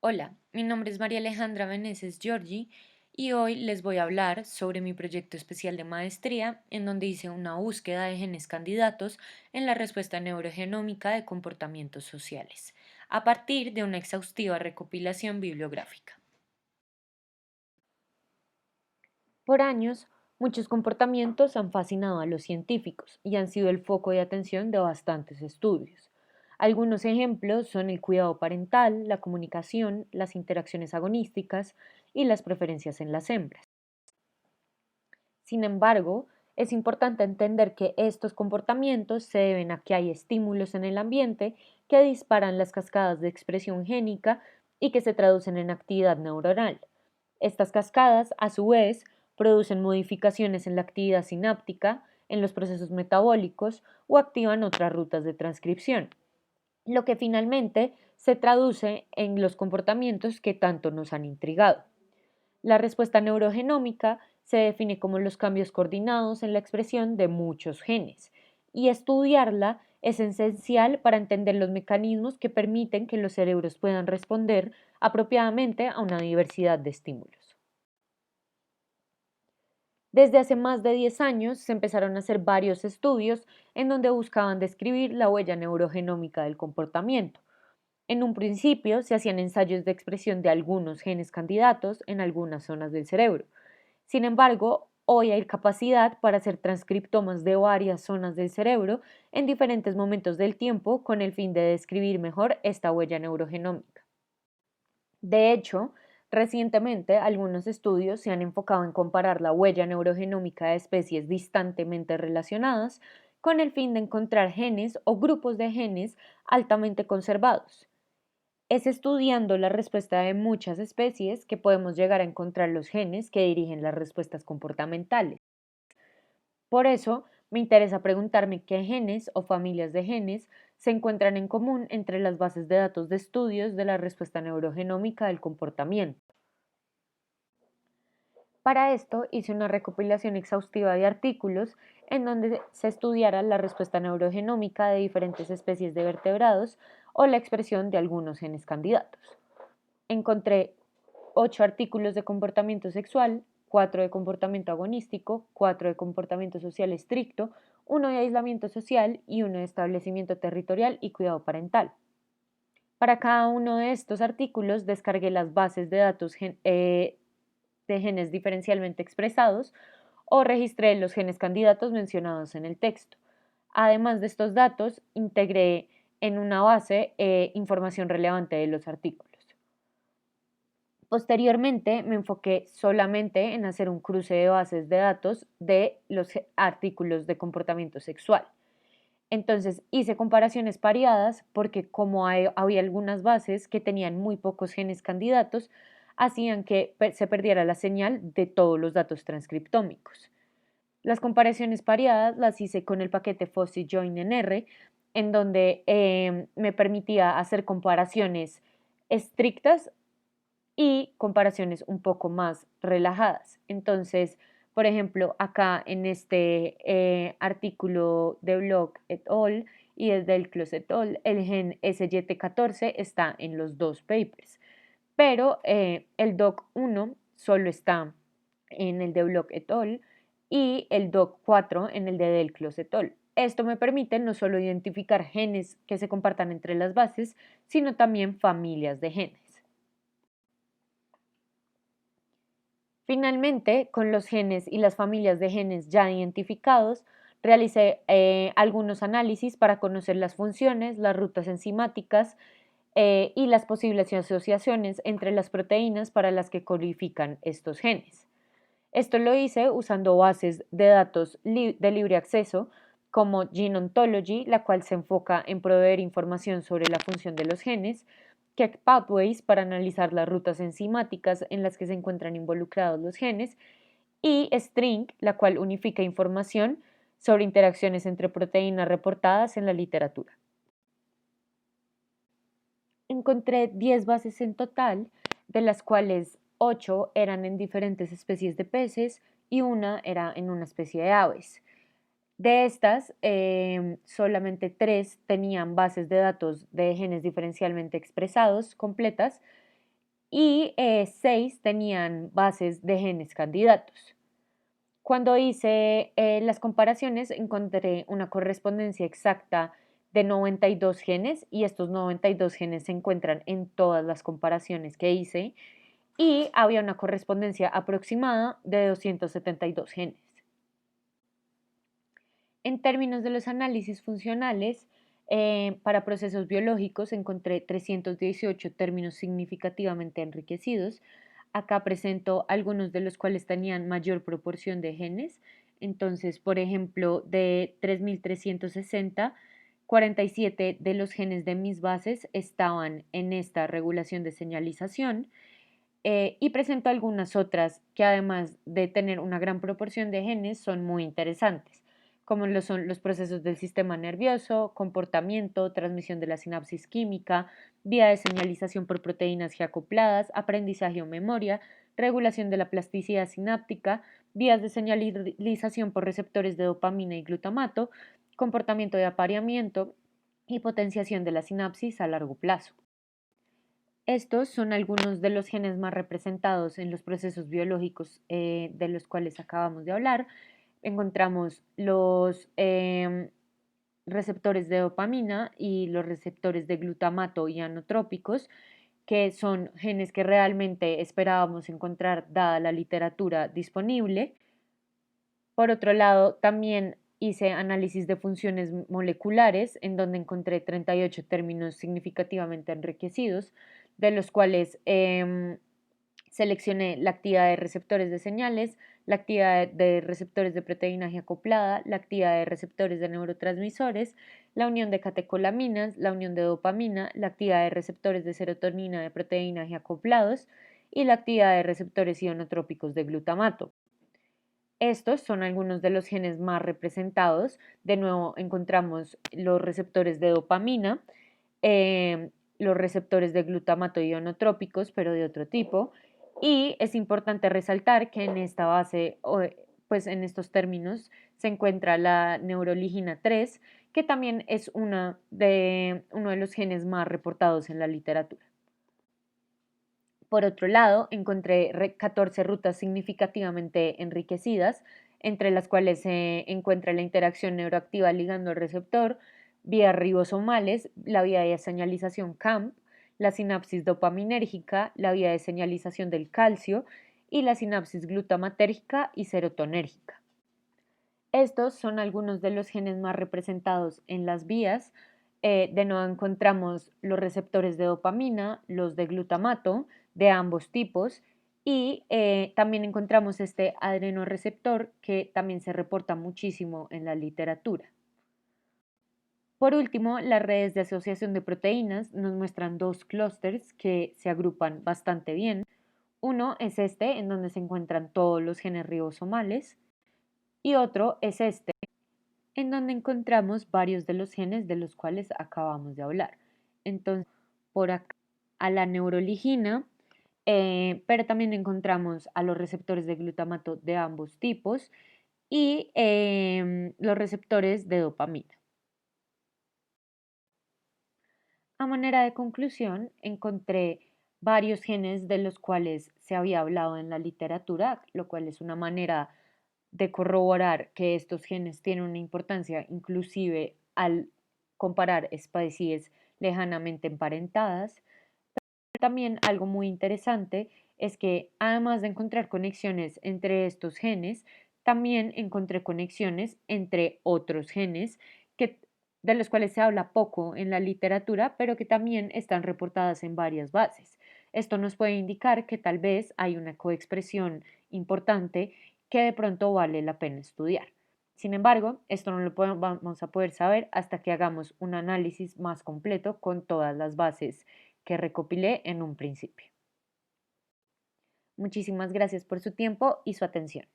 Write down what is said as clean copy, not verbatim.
Hola, mi nombre es María Alejandra Meneses Giorgi y hoy les voy a hablar sobre mi proyecto especial de maestría en donde hice una búsqueda de genes candidatos en la respuesta neurogenómica de comportamientos sociales, a partir de una exhaustiva recopilación bibliográfica. Por años, muchos comportamientos han fascinado a los científicos y han sido el foco de atención de bastantes estudios. Algunos ejemplos son el cuidado parental, la comunicación, las interacciones agonísticas y las preferencias en las hembras. Sin embargo, es importante entender que estos comportamientos se deben a que hay estímulos en el ambiente que disparan las cascadas de expresión génica y que se traducen en actividad neuronal. Estas cascadas, a su vez, producen modificaciones en la actividad sináptica, en los procesos metabólicos o activan otras rutas de transcripción, lo que finalmente se traduce en los comportamientos que tanto nos han intrigado. La respuesta neurogenómica se define como los cambios coordinados en la expresión de muchos genes, y estudiarla es esencial para entender los mecanismos que permiten que los cerebros puedan responder apropiadamente a una diversidad de estímulos. Desde hace más de 10 años se empezaron a hacer varios estudios en donde buscaban describir la huella neurogenómica del comportamiento. En un principio se hacían ensayos de expresión de algunos genes candidatos en algunas zonas del cerebro. Sin embargo, hoy hay capacidad para hacer transcriptomas de varias zonas del cerebro en diferentes momentos del tiempo con el fin de describir mejor esta huella neurogenómica. De hecho, recientemente algunos estudios se han enfocado en comparar la huella neurogenómica de especies distantemente relacionadas con el fin de encontrar genes o grupos de genes altamente conservados. Es estudiando la respuesta de muchas especies que podemos llegar a encontrar los genes que dirigen las respuestas comportamentales. Por eso, me interesa preguntarme qué genes o familias de genes se encuentran en común entre las bases de datos de estudios de la respuesta neurogenómica del comportamiento. Para esto hice una recopilación exhaustiva de artículos en donde se estudiara la respuesta neurogenómica de diferentes especies de vertebrados o la expresión de algunos genes candidatos. Encontré 8 artículos de comportamiento sexual, 4 de comportamiento agonístico, 4 de comportamiento social estricto, uno de aislamiento social y uno de establecimiento territorial y cuidado parental. Para cada uno de estos artículos descargué las bases de datos de genes diferencialmente expresados o registré los genes candidatos mencionados en el texto. Además de estos datos, integré en una base información relevante de los artículos. Posteriormente, me enfoqué solamente en hacer un cruce de bases de datos de los artículos de comportamiento sexual. Entonces hice comparaciones pareadas porque como había algunas bases que tenían muy pocos genes candidatos, hacían que se perdiera la señal de todos los datos transcriptómicos. Las comparaciones pareadas las hice con el paquete FOSSI Join NR, en donde me permitía hacer comparaciones estrictas y comparaciones un poco más relajadas. Entonces, por ejemplo, acá en este artículo de Block et al. Y el del Closet et al., el gen SYT14 está en los dos papers, pero el DOC1 solo está en el de Block et al. Y el DOC4 en el de Del Closet et al. Esto me permite no solo identificar genes que se compartan entre las bases, sino también familias de genes. Finalmente, con los genes y las familias de genes ya identificados, realicé algunos análisis para conocer las funciones, las rutas enzimáticas y las posibles asociaciones entre las proteínas para las que codifican estos genes. Esto lo hice usando bases de datos de libre acceso como Gene Ontology, la cual se enfoca en proveer información sobre la función de los genes, Keck Pathways para analizar las rutas enzimáticas en las que se encuentran involucrados los genes, y String, la cual unifica información sobre interacciones entre proteínas reportadas en la literatura. Encontré 10 bases en total, de las cuales 8 eran en diferentes especies de peces y una era en una especie de aves. De estas, solamente 3 tenían bases de datos de genes diferencialmente expresados completas y 6 tenían bases de genes candidatos. Cuando hice las comparaciones encontré una correspondencia exacta de 92 genes y estos 92 genes se encuentran en todas las comparaciones que hice y había una correspondencia aproximada de 272 genes. En términos de los análisis funcionales, para procesos biológicos encontré 318 términos significativamente enriquecidos. Acá presento algunos de los cuales tenían mayor proporción de genes. Entonces, por ejemplo, de 3.360, 47 de los genes de mis bases estaban en esta regulación de señalización. Y presento algunas otras que además de tener una gran proporción de genes son muy interesantes, como lo son los procesos del sistema nervioso, comportamiento, transmisión de la sinapsis química, vía de señalización por proteínas G acopladas, aprendizaje o memoria, regulación de la plasticidad sináptica, vías de señalización por receptores de dopamina y glutamato, comportamiento de apareamiento y potenciación de la sinapsis a largo plazo. Estos son algunos de los genes más representados en los procesos biológicos de los cuales acabamos de hablar. Encontramos los receptores de dopamina y los receptores de glutamato y anotrópicos, que son genes que realmente esperábamos encontrar dada la literatura disponible. Por otro lado, también hice análisis de funciones moleculares, en donde encontré 38 términos significativamente enriquecidos, de los cuales seleccioné la actividad de receptores de señales, la actividad de receptores de proteína G acoplada, la actividad de receptores de neurotransmisores, la unión de catecolaminas, la unión de dopamina, la actividad de receptores de serotonina de proteína G acoplados y la actividad de receptores ionotrópicos de glutamato. Estos son algunos de los genes más representados. De nuevo encontramos los receptores de dopamina, los receptores de glutamato ionotrópicos, pero de otro tipo. Y es importante resaltar que en esta base, pues en estos términos, se encuentra la neuroligina 3, que también es uno de los genes más reportados en la literatura. Por otro lado, encontré 14 rutas significativamente enriquecidas, entre las cuales se encuentra la interacción neuroactiva ligando al receptor, vías ribosomales, la vía de señalización CAMP, la sinapsis dopaminérgica, la vía de señalización del calcio y la sinapsis glutamatérgica y serotonérgica. Estos son algunos de los genes más representados en las vías. De nuevo encontramos los receptores de dopamina, los de glutamato, de ambos tipos, y también encontramos este adrenoreceptor que también se reporta muchísimo en la literatura. Por último, las redes de asociación de proteínas nos muestran dos clústeres que se agrupan bastante bien. Uno es este, en donde se encuentran todos los genes ribosomales, y otro es este, en donde encontramos varios de los genes de los cuales acabamos de hablar. Entonces, por acá a la neuroligina, pero también encontramos a los receptores de glutamato de ambos tipos y los receptores de dopamina. A manera de conclusión, encontré varios genes de los cuales se había hablado en la literatura, lo cual es una manera de corroborar que estos genes tienen una importancia inclusive al comparar especies lejanamente emparentadas. También algo muy interesante es que además de encontrar conexiones entre estos genes, también encontré conexiones entre otros genes que, de los cuales se habla poco en la literatura, pero que también están reportadas en varias bases. Esto nos puede indicar que tal vez hay una coexpresión importante que de pronto vale la pena estudiar. Sin embargo, esto no lo vamos a poder saber hasta que hagamos un análisis más completo con todas las bases que recopilé en un principio. Muchísimas gracias por su tiempo y su atención.